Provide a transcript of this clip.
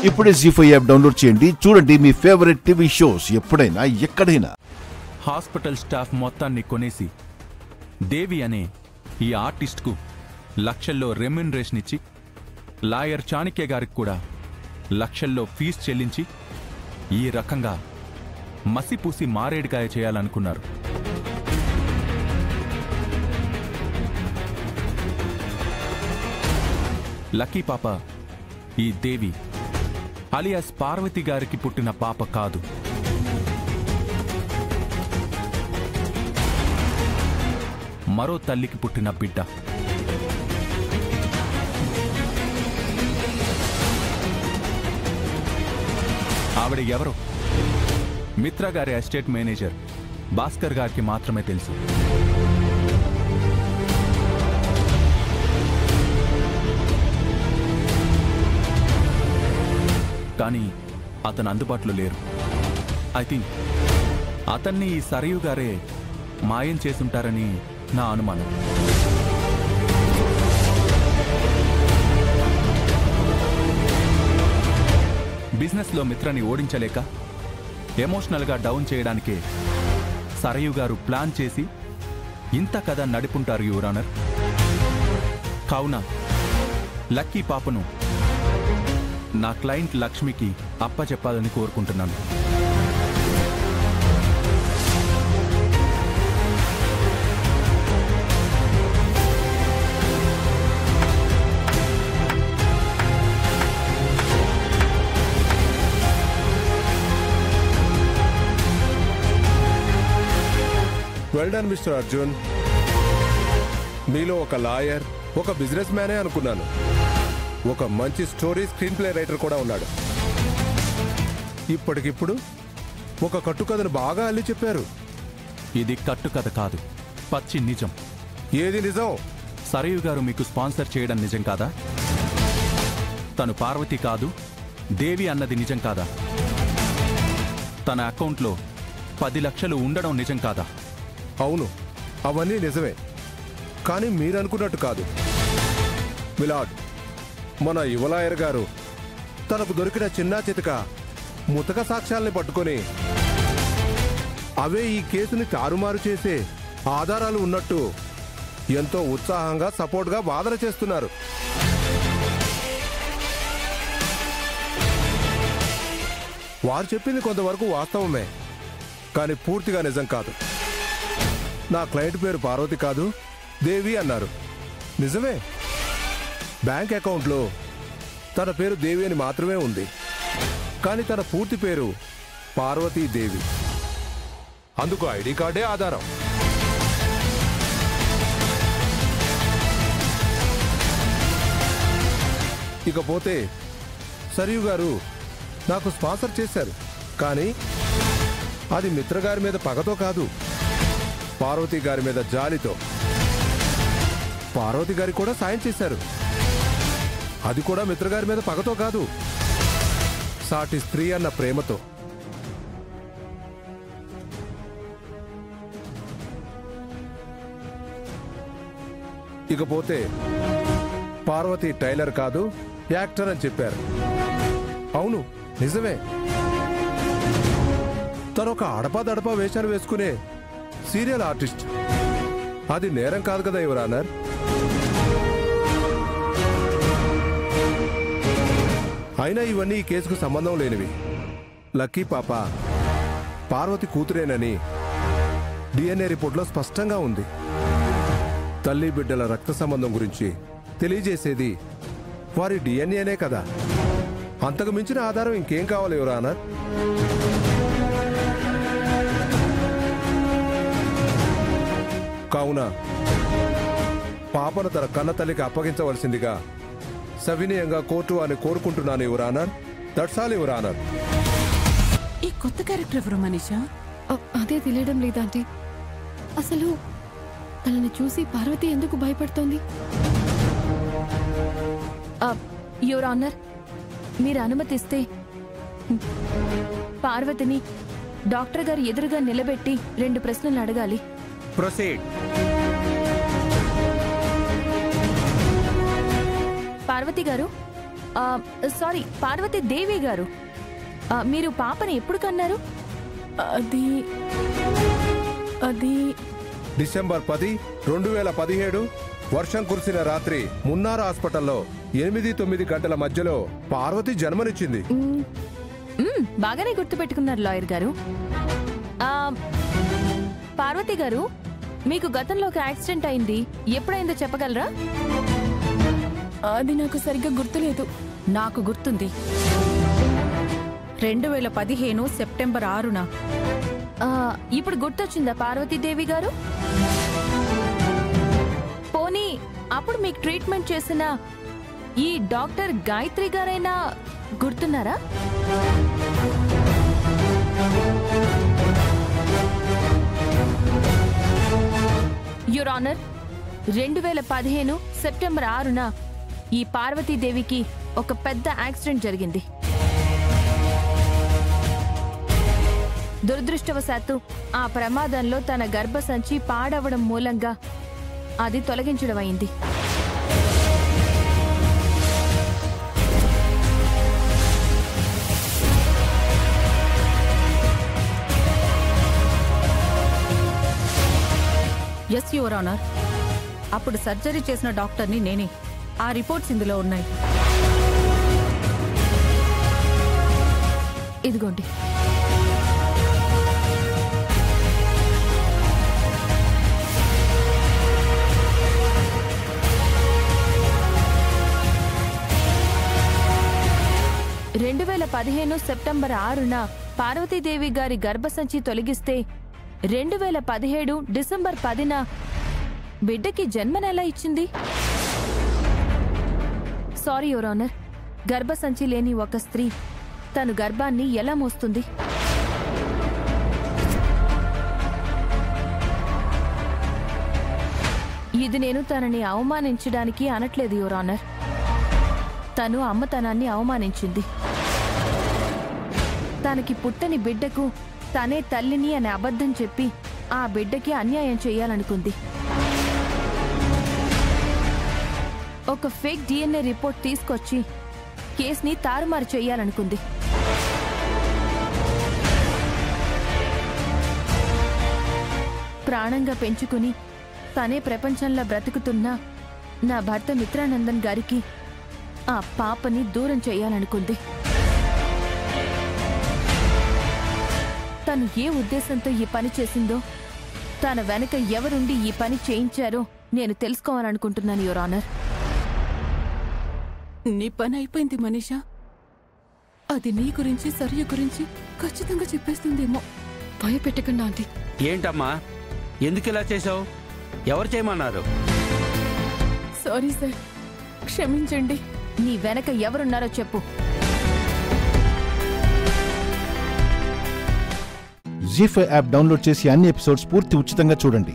ఇప్పుడే జీ5 app download చేయండి. చూడండి మీ ఫేవరెట్ టీవీ షోస్ ఎప్పుడైనా ఎక్కడైనా. హాస్పిటల్ స్టాఫ్ మొత్తాన్ని కొనేసి దేవి అనే ఈ ఆర్టిస్ట్కు లక్షల్లో రెమ్యునరేషన్ ఇచ్చి లాయర్ చాణక్య గారికి కూడా లక్షల్లో ఫీజు చెల్లించి ఈ రకంగా మసిపూసి మారేడుకాయ చేయాలనుకున్నారు. లక్కీ పాప ఈ దేవి అలియాస్ పార్వతి గారికి పుట్టిన పాప కాదు. మరో తల్లికి పుట్టిన బిడ్డ. ఆవిడ ఎవరో మిత్ర గారి ఎస్టేట్ మేనేజర్ భాస్కర్ గారికి మాత్రమే తెలుసు. కానీ అతను అందుబాటులో లేరు. ఐ థింక్ అతన్ని ఈ సరయు గారే మాయం చేసుంటారని నా అనుమానం. బిజినెస్లో మిత్రని ఓడించలేక ఎమోషనల్గా డౌన్ చేయడానికే సరయు గారు ప్లాన్ చేసి ఇంత కథ నడుపుంటారు యువర్ ఆనర్. కావున లక్కీ పాపను నా క్లయింట్ లక్ష్మికి అప్పచెప్పాలని కోరుకుంటున్నాను. Well done mister Arjun. మీలో ఒక లాయర్, ఒక బిజినెస్ మ్యానే అనుకున్నాను. ఒక మంచి స్టోరీ స్క్రీన్ ప్లే రైటర్ కూడా ఉన్నాడు. ఇప్పటికిప్పుడు ఒక కట్టుకథను బాగా అల్లి చెప్పారు. ఇది కట్టుకథ కాదు, పచ్చి నిజం. ఏది నిజం? సరయు గారు మీకు స్పాన్సర్ చేయడం నిజం కాదా? తను పార్వతి కాదు, దేవి అన్నది నిజం కాదా? తన అకౌంట్లో 10 లక్షలు ఉండడం నిజం కాదా? అవును, అవన్నీ నిజమే. కానీ మీరనుకున్నట్టు కాదు మిలాడ్. మన యువలాయర్ గారు తనకు దొరికిన చిన్నా చితక ముతక సాక్ష్యాల్ని పట్టుకొని అవే ఈ కేసుని తారుమారు చేసే ఆధారాలు ఉన్నట్టు ఎంతో ఉత్సాహంగా సపోర్ట్గా వాదన చేస్తున్నారు. వారు చెప్పింది కొంతవరకు వాస్తవమే, కానీ పూర్తిగా నిజం కాదు. నా క్లయింట్ పేరు పార్వతి కాదు, దేవి అన్నారు. నిజమే, బ్యాంక్ అకౌంట్లో తన పేరు దేవి అని మాత్రమే ఉంది. కానీ తన పూర్తి పేరు పార్వతీ దేవి. అందుకు ఐడి కార్డే ఆధారం. ఇకపోతే సరియు గారు నాకు స్పాన్సర్ చేశారు. కానీ అది మిత్ర గారి మీద పగతో కాదు, పార్వతి గారి మీద జాలితో. పార్వతి గారి కూడా సాయం చేశారు. అది కూడా మిత్రగారి మీద పగతో కాదు, సాటి స్త్రీ అన్న ప్రేమతో. ఇకపోతే పార్వతి టైలర్ కాదు, యాక్టర్ అని చెప్పారు. అవును, నిజమే. తనొక అడపాదడపా వేషాలు వేసుకునే సీరియల్ ఆర్టిస్ట్. అది నేరం కాదు కదా యువర్ ఆనర్. అయినా ఇవన్నీ ఈ కేసుకు సంబంధం లేనివి. లక్కీ పాప పార్వతి కూతురేనని డిఎన్ఏ రిపోర్ట్లో స్పష్టంగా ఉంది. తల్లి బిడ్డల రక్త సంబంధం గురించి తెలియజేసేది వారి డిఎన్ఏనే కదా. అంతకు మించిన ఆధారం ఇంకేం కావాలి యువర్ ఆనర్? కావున పాపను తన కన్న తల్లికి అప్పగించవలసిందిగా సవినయంగా కోర్టు అని కోరుకుంటున్నాను your honour. That's all your honour. ఈ కొత్త క్యారెక్టర్ ఎవరు మనీషా? అదే తెలియడం లేదాంటీ. అసలు తనని చూసి పార్వతి ఎందుకు భయపడుతోంది? యువర్ ఆనర్, మీరు అనుమతిస్తే పార్వతిని డాక్టర్ గారు ఎదురుగా నిలబెట్టి 2 ప్రశ్నలు అడగాలి. ప్రొసీడ్. పార్వతి గారు, సారీ, పార్వతి దేవి గారు, మీరు పాపని ఎప్పుడు కన్నారు? అది అది డిసెంబర్ 10, 2017 వర్షం కురిసిన రాత్రి మున్నార్ హాస్పిటల్లో 8-9 గంటల మధ్యలో పార్వతి జన్మనిచ్చింది. బాగానే గుర్తుపెట్టుకున్నారు లాయర్ గారు. పార్వతి గారు, మీకు గతంలో ఒక యాక్సిడెంట్ అయింది, ఎప్పుడైందో చెప్పగలరా? అది నాకు సరిగ్గా గుర్తులేదు. నాకు గుర్తుంది. 2015 సెప్టెంబర్ 6న. ఇప్పుడు గుర్తొచ్చిందా పార్వతీదేవి గారు? పోనీ అప్పుడు మీకు ట్రీట్మెంట్ చేసిన ఈ డాక్టర్ గాయత్రి గారైనా గుర్తున్నారా? యువర్ ఆనర్, 2015 సెప్టెంబర్ 6న ఈ పార్వతీదేవికి ఒక పెద్ద యాక్సిడెంట్ జరిగింది. దురదృష్టవశాత్తు ఆ ప్రమాదంలో తన గర్భసంచి పాడవడం మూలంగా అది తొలగించడం అయింది. ఎస్ యువర్ ఆనర్, అప్పుడు సర్జరీ చేసిన డాక్టర్ని నేనే. ఆ రిపోర్ట్స్ ఇందులో ఉన్నాయి. ఇదిగోండి. సెప్టెంబర్ 6న పార్వతీదేవి గారి గర్భసంచి తొలగిస్తే 2017 డిసెంబర్ 10న బిడ్డకి జన్మనెలా ఇచ్చింది? సారీ యువర్ ఆనర్, గర్భసంచి లేని ఒక స్త్రీ తను గర్భాన్ని ఎలా మోస్తుంది? ఇది నేను తనని అవమానించడానికి అనట్లేదు యువర్ ఆనర్. తను అమ్మతనాన్ని అవమానించింది. తనకి పుట్టని బిడ్డకు తనే తల్లిని అనే అబద్ధం చెప్పి ఆ బిడ్డకి అన్యాయం చేయాలనుకుంది. ఒక ఫేక్ DNA రిపోర్ట్ తీసుకొచ్చి కేసుని తారుమారు చేయాలనుకుంది. ప్రాణంగా పెంచుకుని తనే ప్రపంచంలో బ్రతుకుతున్న నా భర్త మిత్రానందన్ గారికి ఆ పాపని దూరం చేయాలనుకుంది. తను ఏ ఉద్దేశంతో ఈ పని చేసిందో, తన వెనక ఎవరుండి ఈ పని చేయించారో నేను తెలుసుకోవాలనుకుంటున్నాను యువర్ ఆనర్. నీ పని అయిపోయింది మనీషా. అది నీ గురించి సరియు గురించి ఖచ్చితంగా చెప్పేస్తుందేమో. భయపెట్టకండి ఆంటీ. ఏంటమ్మా, ఎందుకు ఇలా చేసావు? ఎవరు చేయమన్నారు? సారీ సార్, క్షమించండి. నీ వెనక ఎవరున్నారో చెప్పు. జీ5 యాప్ డౌన్లోడ్ చేసి అన్ని ఎపిసోడ్స్ పూర్తి ఉచితంగా చూడండి.